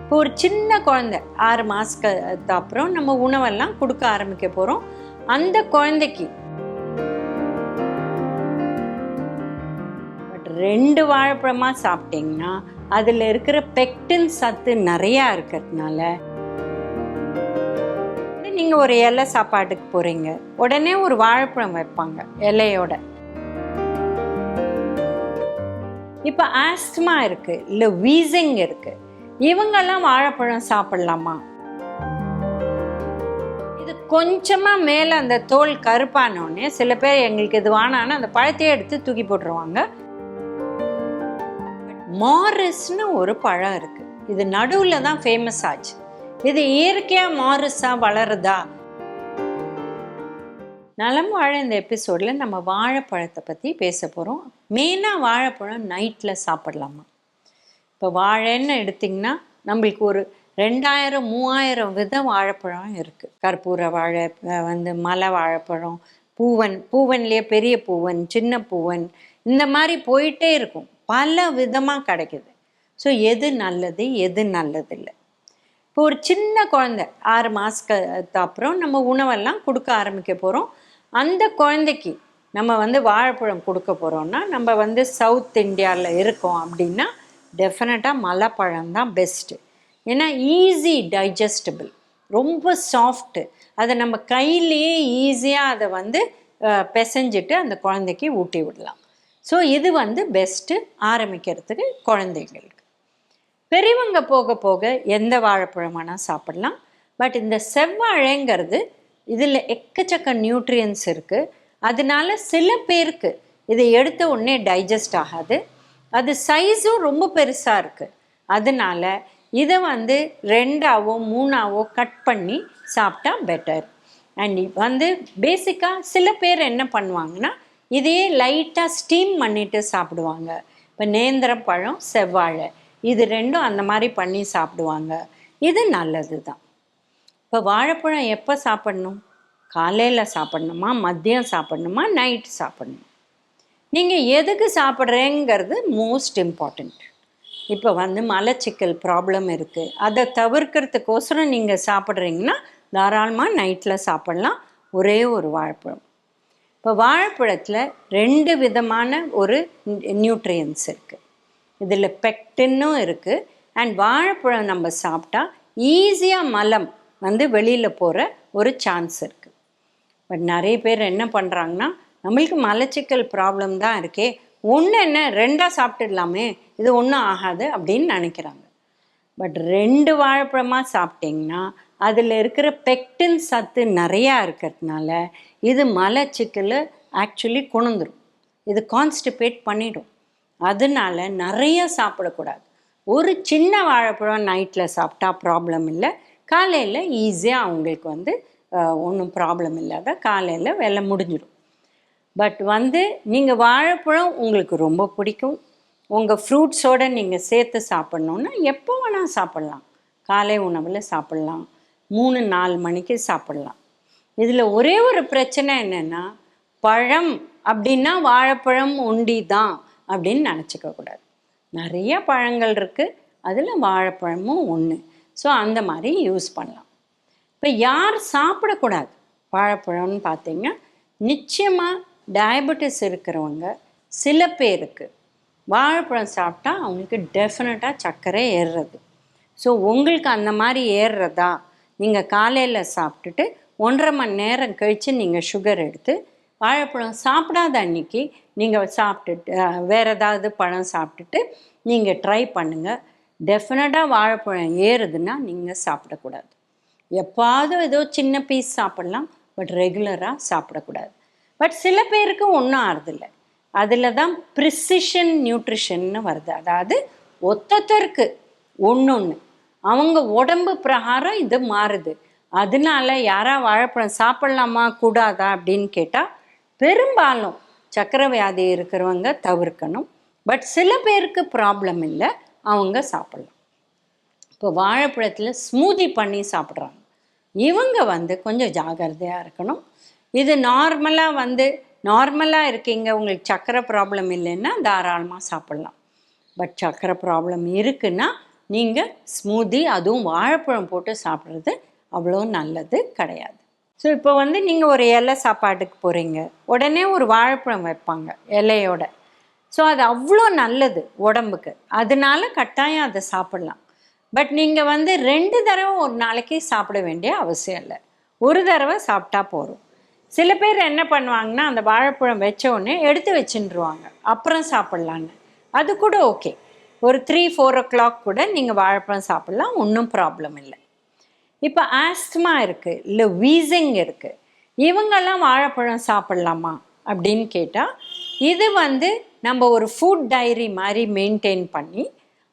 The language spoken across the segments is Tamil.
இப்போ ஒரு சின்ன குழந்தை 6 மாதத்துக்கு அப்புறம் நம்ம உணவெல்லாம் கொடுக்க ஆரம்பிக்க போகிறோம். அந்த குழந்தைக்கு 2 வாழைப்பழமாக சாப்பிட்டிங்கன்னா அதில் இருக்கிற பெக்டின் சத்து நிறையா இருக்கிறதுனால நீங்கள் ஒரு இலை சாப்பாட்டுக்கு போகிறீங்க, உடனே ஒரு வாழைப்பழம் வைப்பாங்க இலையோட. இப்போ ஆஸ்துமா இருக்குது, இல்லை வீசிங் இருக்குது, இவங்கெல்லாம் வாழைப்பழம் சாப்பிடலாமா? இது கொஞ்சமாக மேலே அந்த தோல் கருப்பானோடனே சில பேர் எங்களுக்கு இது வானான்னு அந்த பழத்தையே எடுத்து தூக்கி போட்டுருவாங்க. மாரிஸ்னு ஒரு பழம் இருக்குது, இது நடுவில் தான் ஃபேமஸ் ஆச்சு. இது இயற்கையாக மாரிஸாக வளருதா? நலம் வாழ இந்த எபிசோடில் நம்ம வாழைப்பழத்தை பற்றி பேச போகிறோம். மெயினாக வாழைப்பழம் நைட்டில் சாப்பிடலாமா? இப்போ வாழைன்னு எடுத்திங்கன்னா நம்மளுக்கு ஒரு 2000-3000 வித வாழைப்பழம் இருக்குது. கற்பூர வாழை, மலை வாழைப்பழம், பூவன்லேயே பெரிய பூவன், சின்ன பூவன், இந்த மாதிரி போயிட்டே இருக்கும். பல விதமாக கிடைக்குது. ஸோ எது நல்லது எது நல்லதில்லை? இப்போ ஒரு சின்ன குழந்தை 6 மாதத்துக்கு அப்புறம் நம்ம உணவெல்லாம் கொடுக்க ஆரம்பிக்க போகிறோம். அந்த குழந்தைக்கு நம்ம வாழைப்பழம் கொடுக்க போகிறோம்னா, நம்ம சவுத் இந்தியாவில் இருக்கோம் அப்படின்னா டெஃபினட்டாக மலைப்பழம் தான் பெஸ்ட்டு. ஏன்னா ஈஸி டைஜஸ்டபிள், ரொம்ப சாஃப்ட்டு, அதை நம்ம கையிலேயே ஈஸியாக அதை பிசைஞ்சிட்டு அந்த குழந்தைக்கு ஊட்டி விடலாம். ஸோ இது பெஸ்ட்டு ஆரம்பிக்கிறதுக்கு குழந்தைங்களுக்கு. பெரியவங்க போக போக எந்த வாழைப்பழம் வேணால் சாப்பிடலாம். பட் இந்த செவ்வாழைங்கிறது இதில் எக்கச்சக்க நியூட்ரியன்ஸ் இருக்குது. அதனால சில பேருக்கு இதை எடுத்த உடனே டைஜஸ்ட் ஆகாது. அது சைஸும் ரொம்ப பெருசாக இருக்குது. அதனால இதை 2ஆவோ 3ஆவோ கட் பண்ணி சாப்பிட்டா பெட்டர். அண்ட் பேசிக்காக சில பேர் என்ன பண்ணுவாங்கன்னா, இதையே லைட்டாக ஸ்டீம் பண்ணிவிட்டு சாப்பிடுவாங்க. இப்போ நேந்திரம் பழம், செவ்வாழை, இது 2ம் அந்த மாதிரி பண்ணி சாப்பிடுவாங்க. இது நல்லது தான். இப்போ வாழைப்பழம் எப்போ சாப்பிடணும்? காலையில் சாப்பிடணுமா, மதியம் சாப்பிடணுமா, நைட்டு சாப்பிடணும்? நீங்கள் எதுக்கு சாப்பிட்றேங்கிறது மோஸ்ட் இம்பார்ட்டண்ட். இப்போ மலச்சிக்கல் ப்ராப்ளம் இருக்குது, அதை தவிர்க்கிறதுக்கோசரம் நீங்கள் சாப்பிட்றீங்கன்னா தாராளமாக நைட்டில் சாப்பிட்லாம் ஒரே ஒரு வாழைப்பழம். இப்போ வாழைப்பழத்தில் 2 விதமான ஒரு நியூட்ரியன்ஸ் இருக்குது. இதில் பெக்டின்னும் இருக்குது. அண்ட் வாழைப்பழம் நம்ம சாப்பிட்டா ஈஸியாக மலம் வெளியில் போகிற ஒரு சான்ஸ் இருக்குது. பட் நிறைய பேர் என்ன பண்ணுறாங்கன்னா, நம்மளுக்கு மலச்சிக்கல் ப்ராப்ளம் தான் இருக்கே, ஒன்று என்ன 2ஆக சாப்பிட்டுடலாமே, இது ஒன்றும் ஆகாது அப்படின்னு நினைக்கிறாங்க. பட் 2 வாழைப்பழமாக சாப்பிட்டிங்கன்னா அதில் இருக்கிற பெக்டின் சத்து நிறையா இருக்கிறதுனால இது மலச்சிக்கலை ஆக்சுவலி கொண்டுரும், இது கான்ஸ்டிபேட் பண்ணிடும். அதனால நிறைய சாப்பிடக்கூடாது. ஒரு சின்ன வாழைப்பழம் நைட்டில் சாப்பிட்டா ப்ராப்ளம் இல்லை. காலையில் ஈஸியாக அவங்களுக்கு ஒன்றும் ப்ராப்ளம் இல்லாத காலையில் வேலை முடிஞ்சிடும். பட் நீங்கள் வாழைப்பழம் உங்களுக்கு ரொம்ப பிடிக்கும், உங்கள் ஃப்ரூட்ஸோடு நீங்கள் சேர்த்து சாப்பிட்ணுன்னா எப்போ வேணால் சாப்பிட்லாம். காலை உணவில் சாப்பிட்லாம், 3-4 மணிக்கு சாப்பிட்லாம். இதில் ஒரே ஒரு பிரச்சனை என்னென்னா, பழம் அப்படின்னா வாழைப்பழம் ஒண்டி தான் அப்படின்னு நினச்சிக்கக்கூடாது. நிறைய பழங்கள் இருக்குது, அதில் வாழைப்பழமும் ஒன்று. ஸோ அந்த மாதிரி யூஸ் பண்ணலாம். இப்போ யார் சாப்பிடக்கூடாது வாழைப்பழம்னு பார்த்தீங்கன்னா, நிச்சயமாக டயபெட்டிஸ் இருக்கிறவங்க, சில பேருக்கு வாழைப்பழம் சாப்பிட்டா அவங்களுக்கு டெஃபினட்டாக சர்க்கரை ஏறுறது. ஸோ உங்களுக்கு அந்த மாதிரி ஏறுறதா, நீங்கள் காலையில் சாப்பிட்டுட்டு 1.5 மணி நேரம் கழித்து நீங்கள் சுகர் எடுத்து வாழைப்பழம் சாப்பிடாத அன்றைக்கி நீங்கள் சாப்பிட்டுட்டு வேறு ஏதாவது பழம் சாப்பிட்டுட்டு நீங்கள் ட்ரை பண்ணுங்கள். டெஃபினட்டாக வாழைப்பழம் ஏறுதுன்னா நீங்கள் சாப்பிடக்கூடாது. எப்பாவது ஏதோ சின்ன பீஸ் சாப்பிட்லாம், பட் ரெகுலராக சாப்பிடக்கூடாது. பட் சில பேருக்கு ஒன்றும் ஆறுதில்லை. அதில் தான் ப்ரிசிஷன் நியூட்ரிஷன்னு வருது. அதாவது ஒத்தருக்கு ஒன்று அவங்க உடம்பு பிரகாரம் இது மாறுது. அதனால யாராவது வாழைப்பழம் சாப்பிட்லாமா கூடாதா அப்படின்னு கேட்டால், பெரும்பாலும் சர்க்கரை வியாதி இருக்கிறவங்க தவிர்க்கணும். பட் சில பேருக்கு ப்ராப்ளம் இல்லை, அவங்க சாப்பிட்லாம். இப்போ வாழைப்பழத்தில் ஸ்மூதி பண்ணி சாப்பிட்றாங்க, இவங்க கொஞ்சம் ஜாகிரதையாக இருக்கணும். இது நார்மலாக இருக்கீங்க, உங்களுக்கு சர்க்கரை ப்ராப்ளம் இல்லைன்னா தாராளமாக சாப்பிட்லாம். பட் சர்க்கரை ப்ராப்ளம் இருக்குன்னா நீங்கள் ஸ்மூதி அதுவும் வாழைப்பழம் போட்டு சாப்பிட்றது அவ்வளோ நல்லது கிடையாது. ஸோ இப்போ நீங்கள் ஒரு இலை சாப்பாட்டுக்கு போகிறீங்க, உடனே ஒரு வாழைப்பழம் வைப்பாங்க இலையோட. ஸோ அது அவ்வளோ நல்லது உடம்புக்கு, அதனால கட்டாயம் அதை சாப்பிட்லாம். பட் நீங்கள் 2 தடவை ஒரு நாளைக்கு சாப்பிட வேண்டிய அவசியம் இல்லை, ஒரு தடவை சாப்பிட்டா போதும். சில பேர் என்ன பண்ணுவாங்கன்னா, அந்த வாழைப்பழம் வச்ச உடனே எடுத்து வச்சுருவாங்க, அப்புறம் சாப்பிட்லான்னு. அது கூட ஓகே, ஒரு 3-4 o'clock கூட நீங்கள் வாழைப்பழம் சாப்பிட்லாம், ஒன்றும் ப்ராப்ளம் இல்லை. இப்போ ஆஸ்துமா இருக்குது, இல்லை வீசிங் இருக்குது, இவங்கெல்லாம் வாழைப்பழம் சாப்பிட்லாமா அப்படின்னு கேட்டால், இது நம்ம ஒரு ஃபுட் டைரி மாதிரி மெயின்டைன் பண்ணி,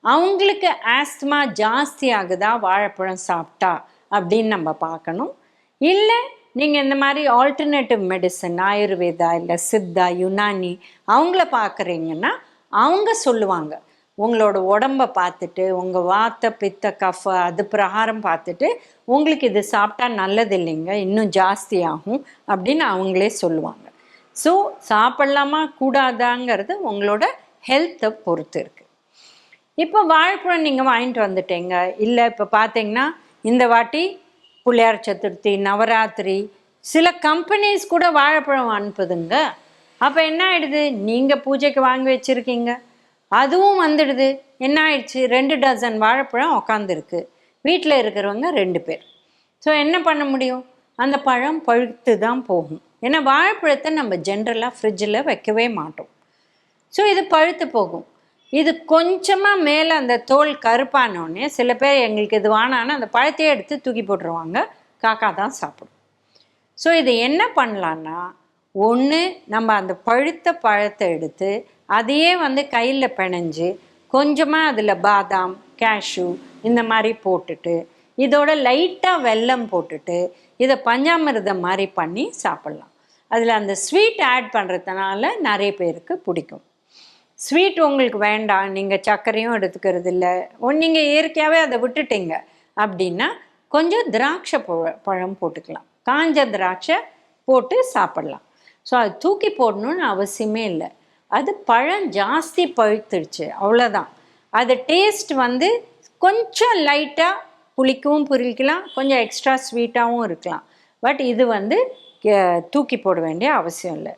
அவங்களுக்கு ஆஸ்துமா ஜாஸ்தி ஆகுதா வாழைப்பழம் சாப்பிட்டா அப்படின்னு நம்ம பார்க்கணும். இல்லை நீங்கள் இந்த மாதிரி ஆல்டர்னேட்டிவ் மெடிசன், ஆயுர்வேதா இல்லை சித்தா, யுனானி அவங்கள பார்க்குறீங்கன்னா அவங்க சொல்லுவாங்க, உங்களோட உடம்பை பார்த்துட்டு, உங்கள் வாத்த பித்த கஃப அது பிரகாரம் பார்த்துட்டு, உங்களுக்கு இது சாப்பிட்டா நல்லது இல்லைங்க, இன்னும் ஜாஸ்தி ஆகும் அப்படின்னு அவங்களே சொல்லுவாங்க. ஸோ சாப்பிட்லாமா கூடாதாங்கிறது உங்களோட ஹெல்த்தை பொறுத்து இருக்குது. இப்போ வாழைப்பழம் நீங்கள் வாங்கிட்டு வந்துட்டீங்க, இல்லை இப்போ பார்த்தீங்கன்னா இந்த வாட்டி பிள்ளையார் சதுர்த்தி, நவராத்திரி, சில கம்பெனிஸ் கூட வாழைப்பழம் அனுப்புதுங்க. அப்போ என்ன ஆகிடுது, நீங்கள் பூஜைக்கு வாங்கி வச்சுருக்கீங்க, அதுவும் வந்துடுது. என்ன ஆயிடுச்சு, 2 டசன் வாழைப்பழம் உக்காந்துருக்கு, வீட்டில் இருக்கிறவங்க 2 பேர். ஸோ என்ன பண்ண முடியும், அந்த பழம் பழுத்து தான் போகும். ஏன்னா வாழைப்பழத்தை நம்ம ஜென்ரலாக ஃப்ரிட்ஜில் வைக்கவே மாட்டோம். ஸோ இது பழுத்து போகும். இது கொஞ்சமாக மேலே அந்த தோல் கருப்பானோடனே சில பேர் எங்களுக்கு இது வானான்னு அந்த பழத்தையே எடுத்து தூக்கி போட்டுருவாங்க, காக்கா தான் சாப்பிடும். ஸோ இது என்ன பண்ணலான்னா, ஒன்று நம்ம அந்த பழுத்த பழத்தை எடுத்து அதையே கையில் பிணைஞ்சு கொஞ்சமாக அதில் பாதாம், கேஷ்யூ இந்த மாதிரி போட்டுட்டு, இதோட லைட்டாக வெல்லம் போட்டுட்டு இதை பஞ்சாமிர்தம் மாதிரி பண்ணி சாப்பிட்லாம். அதில் அந்த ஸ்வீட் ஆட் பண்ணுறதுனால நிறைய பேருக்கு பிடிக்கும். ஸ்வீட் உங்களுக்கு வேண்டாம், நீங்கள் சர்க்கரையும் எடுத்துக்கிறது இல்லை, நீங்கள் இயற்கையாகவே அதை விட்டுட்டீங்க அப்படின்னா கொஞ்சம் திராட்சை பழம் போட்டுக்கலாம், காஞ்ச திராட்சை போட்டு சாப்பிட்லாம். ஸோ அது தூக்கி போடணுன்னு அவசியமே இல்லை, அது பழம் ஜாஸ்தி பழுத்துடுச்சு அவ்வளோதான். அது டேஸ்ட் கொஞ்சம் லைட்டாக புளிக்கவும் புரிக்கலாம், கொஞ்சம் எக்ஸ்ட்ரா ஸ்வீட்டாகவும் இருக்கலாம். பட் இது தூக்கி போட வேண்டிய அவசியம் இல்லை.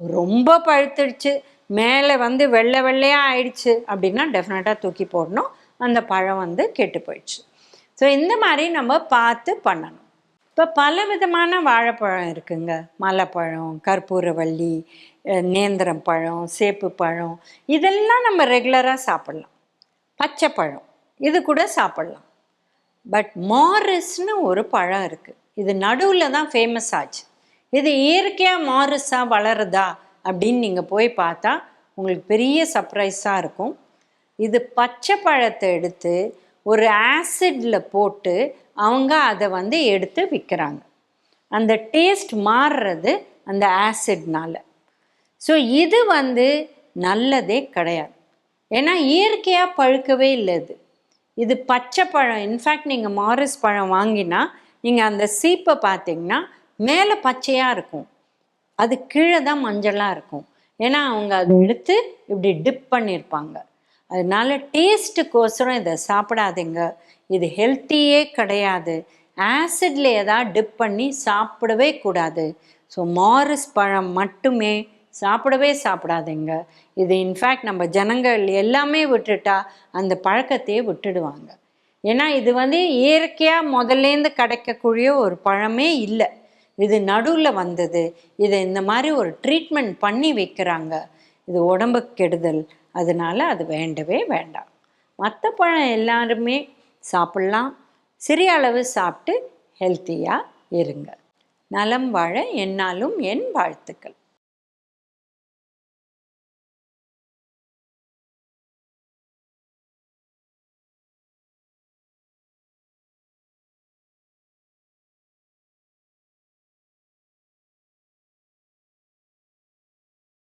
ரொம்ப பழுத்துடுச்சு, மேலே வெள்ளை வெள்ளையாக ஆயிடுச்சு அப்படின்னா டெஃபினட்டாக தூக்கி போடணும், அந்த பழம் கெட்டு போயிடுச்சு. ஸோ இந்த மாதிரி நம்ம பார்த்து பண்ணணும். இப்போ பல விதமான வாழைப்பழம் இருக்குங்க, மலைப்பழம், கற்பூரவள்ளி, நேந்திரம் பழம், சேப்பு பழம், இதெல்லாம் நம்ம ரெகுலராக சாப்பிட்லாம். பச்சை பழம் இது கூட சாப்பிட்லாம். பட் மாரிஸ்னு ஒரு பழம் இருக்குது, இது நடுவில் தான் ஃபேமஸ் ஆச்சு. இது இயற்கையாக மாரிஸாக வளருதா அப்படின்னு நீங்கள் போய் பார்த்தா உங்களுக்கு பெரிய சர்ப்ரைஸாக இருக்கும். இது பச்சை பழத்தை எடுத்து ஒரு ஆசிடில் போட்டு அவங்க அதை எடுத்து விற்கிறாங்க. அந்த டேஸ்ட் மாறுறது அந்த ஆசிட்னால. ஸோ இது நல்லதே கிடையாது, ஏன்னா இயற்கையாக பழுக்கவே இல்லை. இது பச்சை பழம். இன்ஃபேக்ட் நீங்கள் மாரிஸ் பழம் வாங்கினா நீங்கள் அந்த சீப்பை பார்த்தீங்கன்னா மேலே பச்சையாக இருக்கும், அது கீழே தான் மஞ்சளாக இருக்கும். ஏன்னா அவங்க அதை எடுத்து இப்படி டிப் பண்ணியிருப்பாங்க. அதனால டேஸ்ட்டுக்கோசரம் இதை சாப்பிடாதீங்க, இது ஹெல்த்தியே கிடையாது. ஆசிட்ல ஏதாவது டிப் பண்ணி சாப்பிடவே கூடாது. ஸோ மாரிஸ் பழம் மட்டுமே சாப்பிடாதீங்க. இது இன்ஃபேக்ட் நம்ம ஜனங்கள் எல்லாமே விட்டுட்டா அந்த பழக்கத்தையே விட்டுடுவாங்க. ஏன்னா இது இயற்கையாக முதல்லேருந்து கிடைக்கக்கூடிய ஒரு பழமே இல்லை, இது நடுவில் வந்தது. இதை இந்த மாதிரி ஒரு ட்ரீட்மெண்ட் பண்ணி வைக்கிறாங்க, இது உடம்புக்கு கெடுதல். அதனால அது வேண்டவே வேண்டாம். மற்ற பழம் எல்லாருமே சாப்பிட்லாம், சிறிய அளவு சாப்பிட்டு ஹெல்த்தியாக இருங்க. நலம் வாழ என்னாலும் என் வாழ்த்துக்கள்.